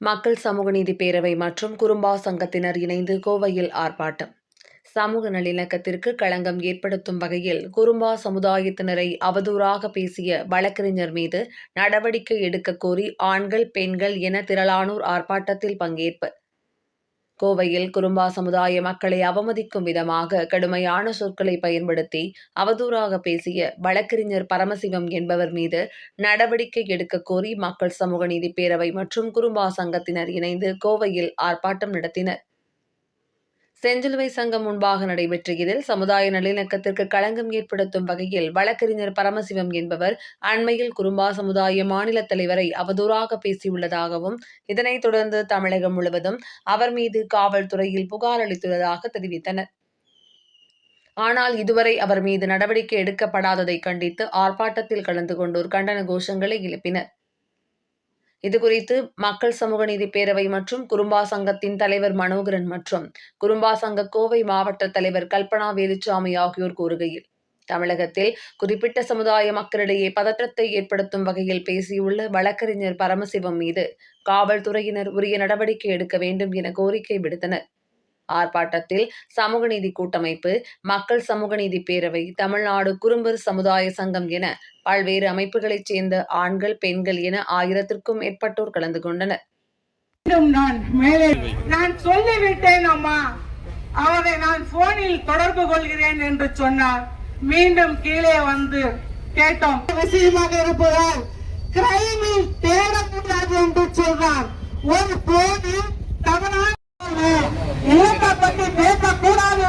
மக்கள் சமூக நீதி பேரவை மற்றும் குறும்பா சங்கத்தினர் இணைந்து கோவையில் ஆர்ப்பாட்டம். சமூக நல்லிணக்கத்திற்கு களங்கம் ஏற்படுத்தும் வகையில் குறும்பா சமுதாயத்தினரை அவதூறாக பேசிய வழக்கறிஞர் மீது நடவடிக்கை எடுக்க கோரி ஆண்கள், பெண்கள் என திரளானோர் ஆர்ப்பாட்டத்தில் பங்கேற்பு. கோவையில் குறும்பா சமுதாய மக்களை அவமதிக்கும் விதமாக கடுமையான சொற்களை பயன்படுத்தி அவதூறாக பேசிய வழக்கறிஞர் பரமசிவம் என்பவர் மீது நடவடிக்கை எடுக்க கோரி மக்கள் சமூக நீதி பேரவை மற்றும் குறும்பா சங்கத்தினர் இணைந்து கோவையில் ஆர்ப்பாட்டம் நடத்தினர். செஞ்சிலுவை சங்கம் முன்பாக நடைபெற்ற இதில் சமுதாய நல்லிணக்கத்திற்கு களங்கம் ஏற்படுத்தும் வகையில் வழக்கறிஞர் பரமசிவம் என்பவர் அண்மையில் குறும்பா சமுதாய மாநில தலைவரை அவதூறாக பேசியுள்ளதாகவும், இதனைத் தொடர்ந்து தமிழகம் முழுவதும் அவர் மீது காவல்துறையில் புகார் அளித்துள்ளதாக தெரிவித்தனர். ஆனால் இதுவரை அவர் மீது நடவடிக்கை எடுக்கப்படாததை கண்டித்து ஆர்ப்பாட்டத்தில் கலந்து கொண்டோர் கண்டன கோஷங்களை எழுப்பினர். இதுகுறித்து மக்கள் சமூக நீதி பேரவை மற்றும் குறும்பா சங்கத்தின் தலைவர் மனோகரன் மற்றும் குறும்பா சங்க கோவை மாவட்ட தலைவர் கல்பனா வேலுச்சாமி ஆகியோர் கூறுகையில், தமிழகத்தில் குறிப்பிட்ட சமுதாய மக்களிடையே பதற்றத்தை ஏற்படுத்தும் வகையில் பேசியுள்ள வழக்கறிஞர் பரமசிவம் மீது காவல்துறையினர் உரிய நடவடிக்கை எடுக்க வேண்டும் என கோரிக்கை விடுத்தனர். ஆர்ப்பாட்டத்தில் சமூக நீதி கூட்டமைப்பு, மக்கள் சமூக நீதி பேரவை, தமிழ்நாடு குறும்பர் சமுதாய சங்கம் என பல்வேறு அமைப்புகளைச் சேர்ந்த ஆண்கள், பெண்கள் என 1000க்கும் மேற்பட்டோர் கலந்து கொண்டனர். நான் சொல்லிவிட்டேன் அம்மா, அவரை நான் போனில் தொடர்பு கொள்கிறேன் என்று சொன்னார். மீண்டும் கீழே வந்து கேட்டோம். விஷயமாக இருப்பதால் கிரைமில் தேடக்கூடாது என்று சொல்றார். ஒரு போனில் தவறான இலக்கை பற்றி பேசக்கூடாது.